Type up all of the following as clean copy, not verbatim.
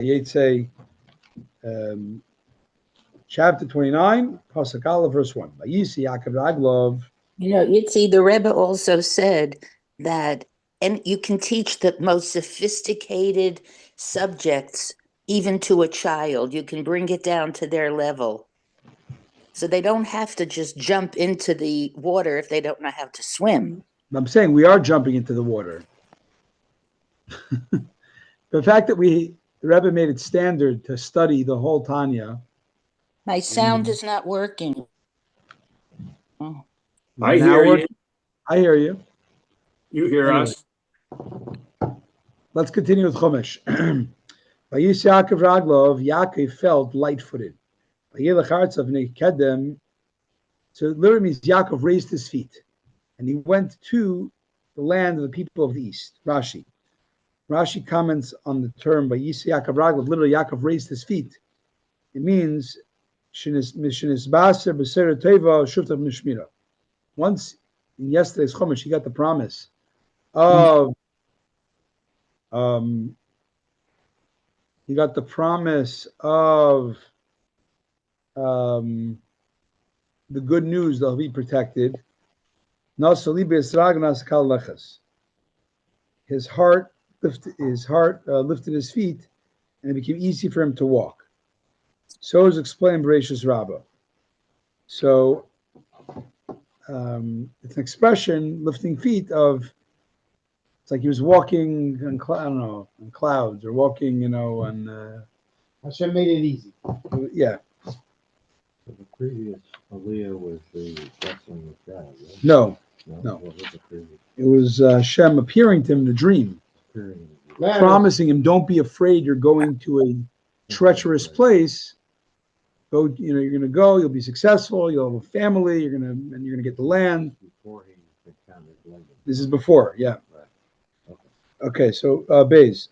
Vayetze, chapter 29, Pasuk Aleph, verse 1. Vayisi Yaakov Raglov. You'd see the Rebbe also said that, and you can teach the most sophisticated subjects even to a child. You can bring it down to their level. So they don't have to just jump into the water if they don't know how to swim. I'm saying we are jumping into the water. The fact that the Rebbe made it standard to study the whole Tanya. My sound is not working. Oh. I hear you. I hear you. You hear us. Let's continue with Chumash. Vayis Yaakov Raglov, Yaakov felt light-footed. So it literally means Yaakov raised his feet, and he went to the land of the people of the east. Rashi comments on the term Vayis Yaakov Raglov. Literally, Yaakov raised his feet. It means once in yesterday's Chumash, he got the promise of the good news that he'll be protected. His heart lifted his feet, and it became easy for him to walk. So is explained Bereshis Rabbah. So it's an expression, lifting feet, of it's like he was walking on clouds, or walking, on. Hashem made it easy. Yeah. So the previous Aliyah was the blessing of God, right? No. What was the previous? It was Hashem appearing to him in a dream, promising him, "Don't be afraid. You're going to a treacherous place. Go. You're going to go. You'll be successful. You'll have a family. You're going to get the land." Before he encountered Laban. This is before, yeah. Right. Okay, so Beis.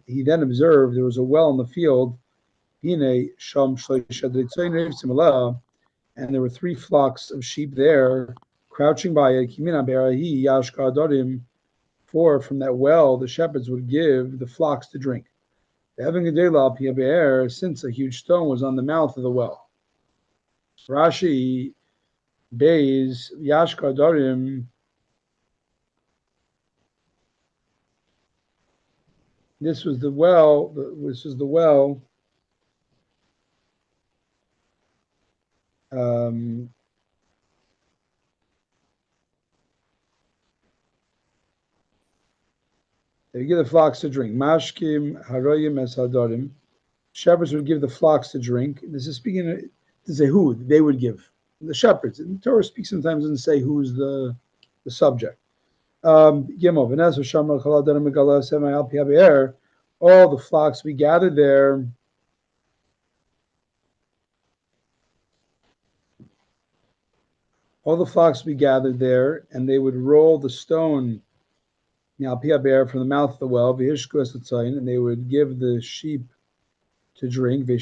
He then observed there was a well in the field. And there were 3 flocks of sheep there, crouching by it. For from that well the shepherds would give the flocks to drink. Since a huge stone was on the mouth of the well. Rashi Beis Yashkar Dorim. This was the well. They give the flocks to drink. Mashkim haroyim es hadorim. Shepherds would give the flocks to drink. This is speaking to say who they would give. The shepherds. And the Torah speaks sometimes and say who's the subject. All the flocks we gathered there. And they would roll the stone from the mouth of the well, and they would give the sheep to drink, and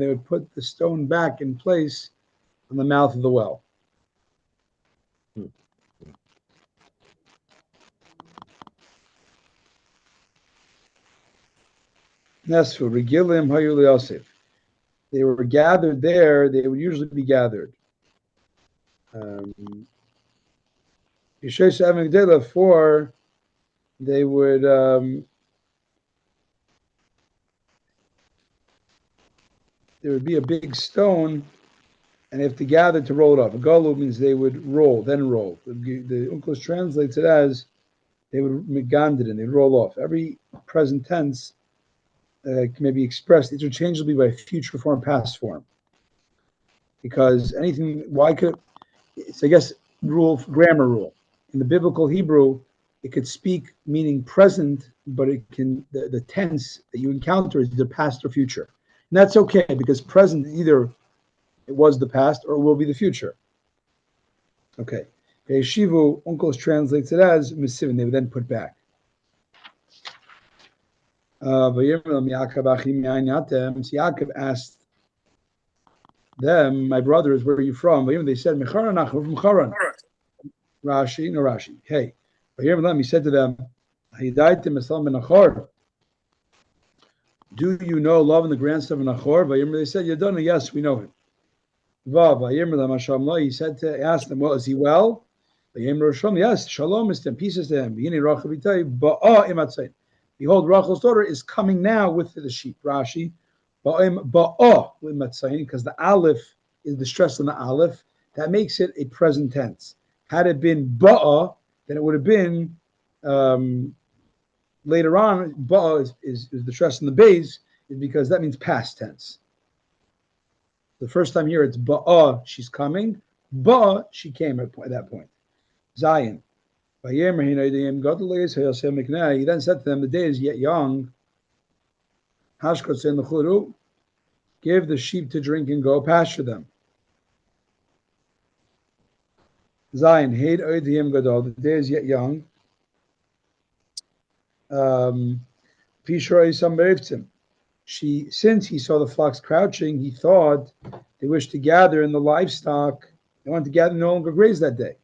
they would put the stone back in place on the mouth of the well. Nesfu Regilim Hayul Yosef. They were gathered there. They would usually be gathered. For they would there would be a big stone, and they have to gather to roll it up. A galu means they would roll, then roll. The Unclus translates it as they would megandid, and they'd roll off. Every present tense can be expressed interchangeably by future form, past form. Because anything, it's, I guess, grammar rule. In the biblical Hebrew, it could speak meaning present, but the tense that you encounter is either past or future. And that's okay, because present, either it was the past or it will be the future. Okay. Shivu, Uncles translates it as Misivin, they would then put back. Yaakov asked them, "My brothers, where are you from?" They said, "We're from Charan." Rashi. Hey. He said to them, Do you know Lavan, the grandson of Nachor? They said, Yadona, yes, we know him. He said to ask them, well, is he well? Yes, shalom is to him, peace is to him. Behold, Rachel's daughter is coming now with the sheep. Rashi, because the aleph is the stress on the aleph, that makes it a present tense. Had it been ba'a, then it would have been later on. Ba'a is the stress on the base, is because that means past tense. The first time here it's ba'a, she's coming. Ba'a, she came at that point. Zion. He then said to them, the day is yet young. Give the sheep to drink and go pasture them. Zion, the day is yet young. Since he saw the flocks crouching, he thought they wished to gather in the livestock. They wanted to gather no longer graze that day.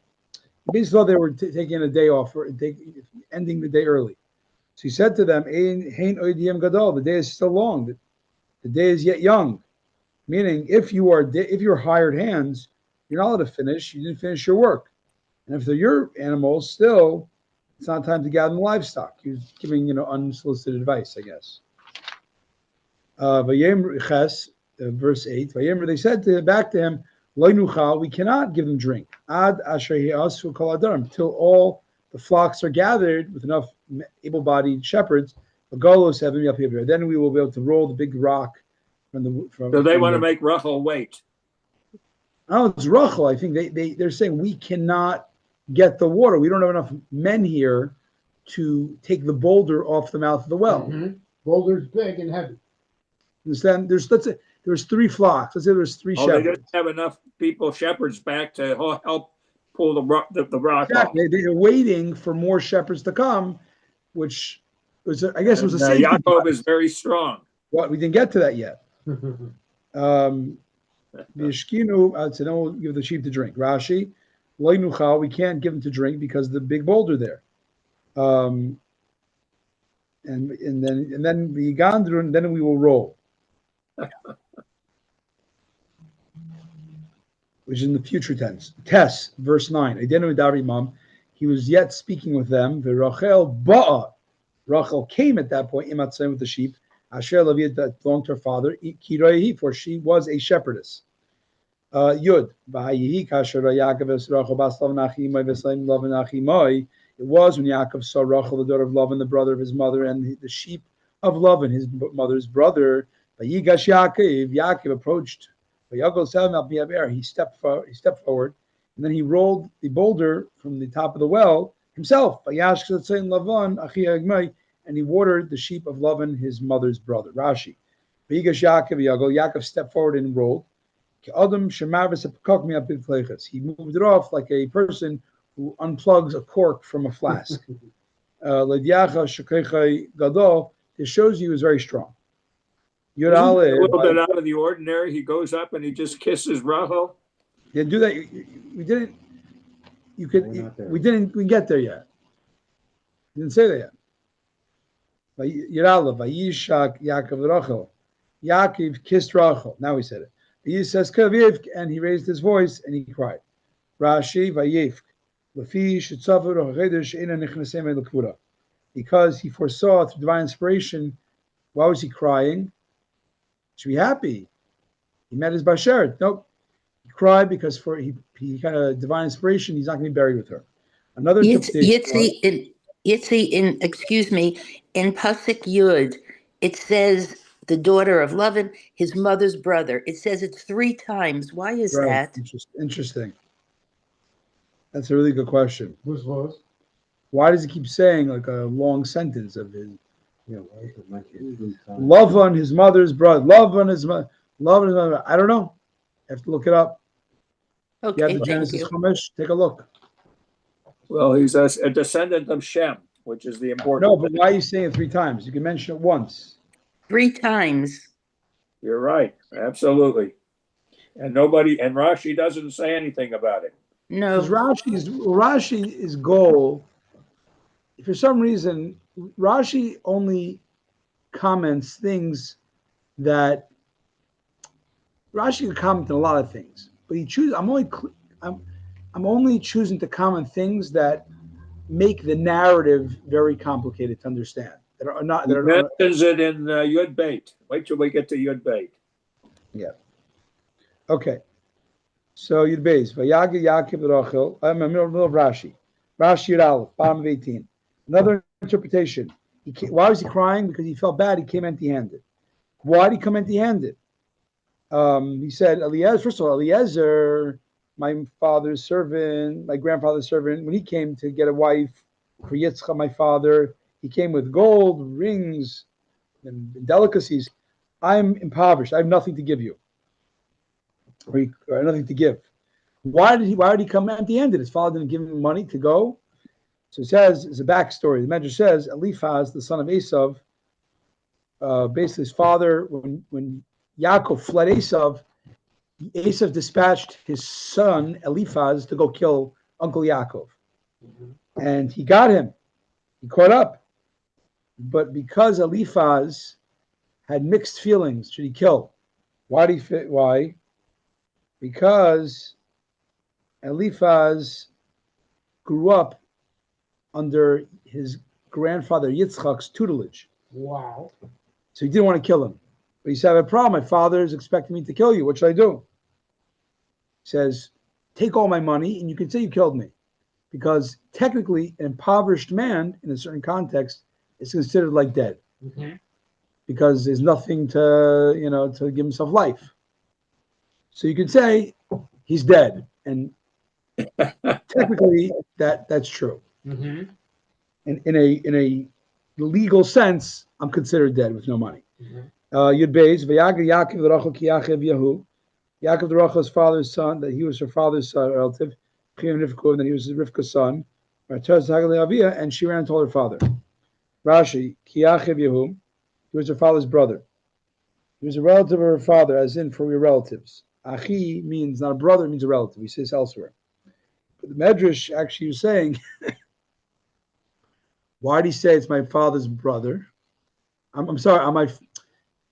He basically thought they were taking a day off, or ending the day early. So he said to them, the day is still long. The day is yet young. Meaning, if you're hired hands, you're not allowed to finish. You didn't finish your work. And if they're your animals, still, it's not time to gather the livestock. He was giving, unsolicited advice, I guess. Verse 8. They said back to him, we cannot give them drink. Till all the flocks are gathered with enough able-bodied shepherds. Then we will be able to roll the big rock So they want to make Rachel wait. Oh, it's Rachel. I think they're saying we cannot get the water. We don't have enough men here to take the boulder off the mouth of the well. Mm-hmm. Boulder's big and heavy. Understand? There's 3 flocks. Let's say there's 3 shepherds. They didn't have enough shepherds back to help pull the rock exactly. off. They're waiting for more shepherds to come, which was, I guess, was a safety. Yaakov is very strong. Well, we didn't get to that yet. The Yishkinu, I'd say, no, we'll give the sheep to drink. Rashi, we can't give them to drink because of the big boulder there. And then the Gandrun, then we will roll. Which is in the future tense. Tes, verse 9. He was yet speaking with them. Rachel came at that point, with the sheep. Asher Levi that belonged to her father, for she was a shepherdess. Yud. It was when Yaakov saw Rachel, the daughter of Lavan, the brother of his mother, and the sheep of Lavan, his mother's brother. Yaakov approached. He stepped forward, and then he rolled the boulder from the top of the well himself. And he watered the sheep of Lavan, his mother's brother. Rashi. Yaakov stepped forward and rolled. He moved it off like a person who unplugs a cork from a flask. It shows you he was very strong. A little bit out of the ordinary. He goes up and he just kisses Rachel. Didn't do that. We didn't. You could. We didn't. We get there yet. You didn't say that yet. Vayishak Yaakov Rachel. Yaakov kissed Rachel. Now he said it. He says Kaviv, and he raised his voice and he cried. Rashi Vayivk. Because he foresaw through divine inspiration. Why was he crying? Should be happy. He met his bashert. Nope. He cried because he had a divine inspiration. He's not going to be buried with her. Another Yitzi, excuse me, in Pasuk Yud, it says the daughter of Lavan, his mother's brother. It says it 3 times. Why is that? Interesting. That's a really good question. Why does he keep saying like a long sentence of his? Lavan, his mother's brother. Lavan, his mother. I don't know. I have to look it up. Okay, you have the Genesis Chumash. Take a look. Well, he's a descendant of Shem, which is the important. No, but why are you saying it 3 times? You can mention it once. 3 times. You're right. Absolutely. And Rashi doesn't say anything about it. No. Rashi's goal, for some reason, Rashi only comments things that Rashi can comment on a lot of things, but he chooses. I'm only choosing to comment things that make the narrative very complicated to understand. That are not. He That are. mentions it in Yud Beit. Wait till we get to Yud Beit. Yeah. Okay. So Yud Beis, Vayagi Yaakov Rachel. I'm in the middle of Rashi. Rashi Yud Aleph, bottom of 18. Another interpretation. Why was he crying? Because he felt bad. He came empty-handed. Why did he come empty-handed? He said, Eliezer. First of all, Eliezer, my father's servant, my grandfather's servant, when he came to get a wife for Yitzchak, my father, he came with gold, rings, and delicacies. I'm impoverished. I have nothing to give you. Or nothing to give. Why did he come empty-handed? His father didn't give him money to go. So it says, it's a backstory. The Medrash says, Eliphaz, the son of Esav, basically his father, when Yaakov fled Esav, Esav dispatched his son Eliphaz to go kill Uncle Yaakov. And he got him. He caught up. But because Eliphaz had mixed feelings, should he kill? Why? Because Eliphaz grew up under his grandfather Yitzchak's tutelage. Wow. So he didn't want to kill him. But he said, I have a problem. My father is expecting me to kill you. What should I do? He says, take all my money and you can say you killed me. Because technically, an impoverished man, in a certain context, is considered like dead. Mm-hmm. Because there's nothing to give himself life. So you could say he's dead. And technically, that's true. Mm-hmm. And in a legal sense, I'm considered dead with no money. Yud Beis, Yaakov the Rachel ki Yaakov Yahu. Yaakov the Rachel's father's son, that he was her father's son, relative. And then he was Rivka's son. And she ran and told her father. Rashi, ki Yaakov Yahu. He was her father's brother. He was a relative of her father, as in for we relatives. Achi means not a brother, it means a relative. He says elsewhere. But the Medrash actually was saying, why did he say it's my father's brother? I'm sorry,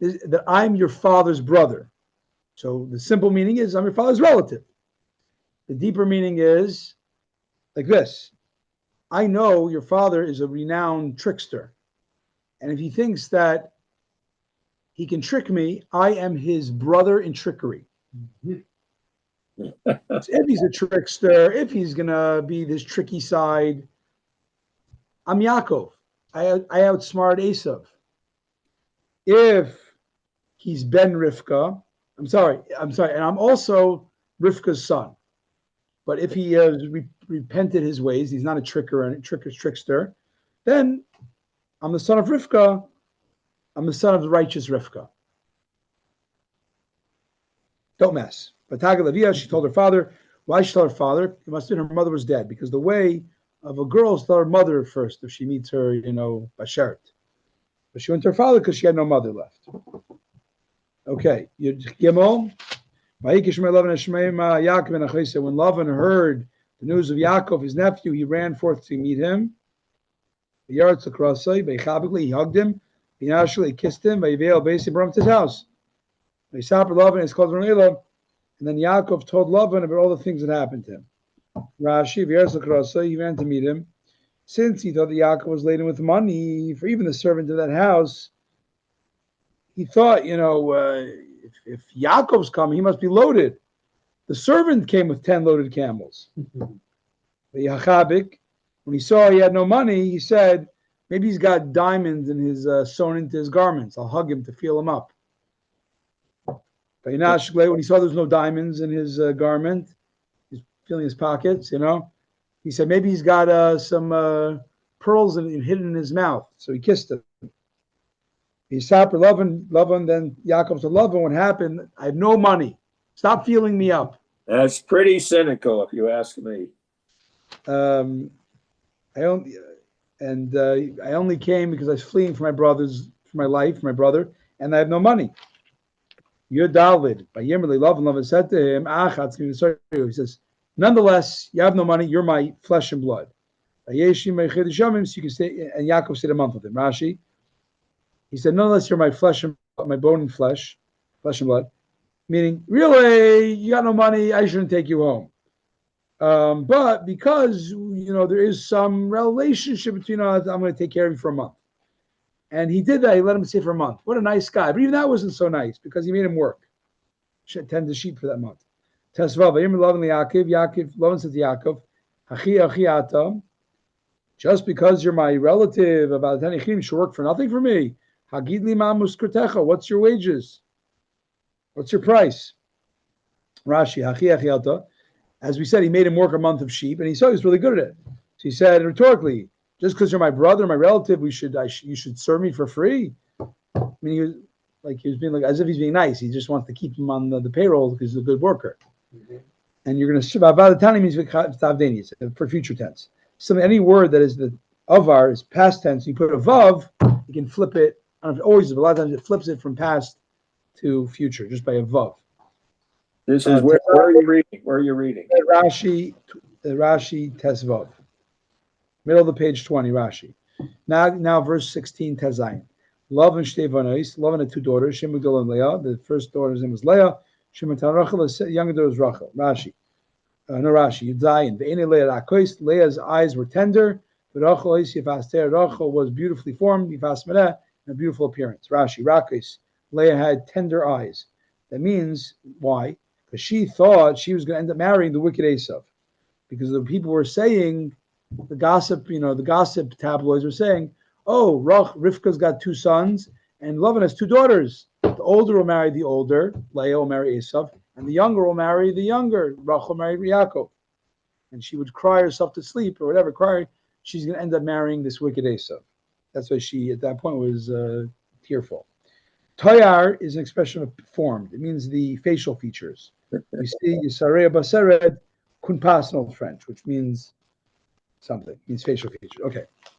that I'm your father's brother. So the simple meaning is I'm your father's relative. The deeper meaning is like this. I know your father is a renowned trickster. And if he thinks that he can trick me, I am his brother in trickery. So if he's a trickster, if he's going to be this tricky side, I'm Yaakov. I outsmart Esav. If he's Ben Rivka, I'm sorry, and I'm also Rivka's son. But if he has repented his ways, he's not a trickster, then I'm the son of Rivka. I'm the son of the righteous Rivka. Don't mess. But Tagalavia, she told her father. Why she told her father? It must have been her mother was dead, because the way of a girl is to tell her mother first if she meets her, Bashert. But she went to her father because she had no mother left. Okay, Gimel. When Lavan heard the news of Yaakov, his nephew, he ran forth to meet him. He hugged him. He kissed him. He brought him to his house. And then Yaakov told Lavan about all the things that happened to him. Rashi, he ran to meet him. Since he thought that Yaakov was laden with money for even the servant of that house, he thought, if Yaakov's coming, he must be loaded. The servant came with 10 loaded camels. The Yachabik, when he saw he had no money, he said, maybe he's got diamonds in his sewn into his garments. I'll hug him to feel him up. When he saw there's no diamonds in his garment, he's feeling his pockets, he said, maybe he's got some pearls hidden in his mouth. So he kissed him. He stopped for Lavan, then Yaakov said, Lavan, what happened? I have no money. Stop feeling me up. That's pretty cynical, if you ask me. I only came because I was fleeing for my life, my brother, and I have no money. You're David. By Yimmerly, Lavan said to him, he says, nonetheless, you have no money, you're my flesh and blood. So you can stay, and Yaakov stayed a month with him. Rashi, he said, "No, unless you're my flesh and my bone and flesh and blood." Meaning, really, you got no money, I shouldn't take you home. But because there is some relationship between us, I'm going to take care of you for a month. And he did that. He let him stay for a month. What a nice guy. But even that wasn't so nice because he made him work. Tend the sheep for that month. Tesvav, Yaakov, Lavan said to Yaakov, Hachi atam, just because you're my relative, about Tanichim, should work for nothing for me. Hagid li ma muskurtecha, what's your wages? What's your price? Rashi, Hachi ata. As we said, he made him work a month of sheep, and he saw he was really good at it. So he said rhetorically, just because you're my brother, my relative, you should serve me for free. I mean, he was being as if he's being nice. He just wants to keep him on the payroll because he's a good worker. Mm-hmm. And you're going to Vadatani means for future tense. So any word that is the avar is past tense. You put a vav, you can flip it. I don't know if it always is, but a lot of times it flips it from past to future just by a vav. This is where are you reading? Where are you reading? Rashi Tesvav. Middle of the page 20, Rashi. Now verse 16, Tezayin. Love and Shtevanois, Love and two daughters, Shem and Leah. The first daughter's name was Leah. Shem and Rachel, the younger daughter was Rachel. Rashi. Rashi, Yudayin. Ve'ene Leah Rakois, Leah's eyes were tender, but Rachel was beautifully formed, and a beautiful appearance. Rashi, Rakois. Leah had tender eyes. That means, why? Because she thought she was going to end up marrying the wicked Esav. Because the people were saying, the gossip tabloids were saying, oh, Rivka's got two sons, and Lavan has two daughters. The older will marry the older, Leah will marry Esav, and the younger will marry the younger, Rachel will marry Yaakov. And she would cry herself to sleep or whatever, cry. She's going to end up marrying this wicked Esav. That's why she, at that point, was tearful. Toyar is an expression of formed. It means the facial features. You see, Yisarei Basered, Kunpas in Old French, which means something. It means facial features. Okay.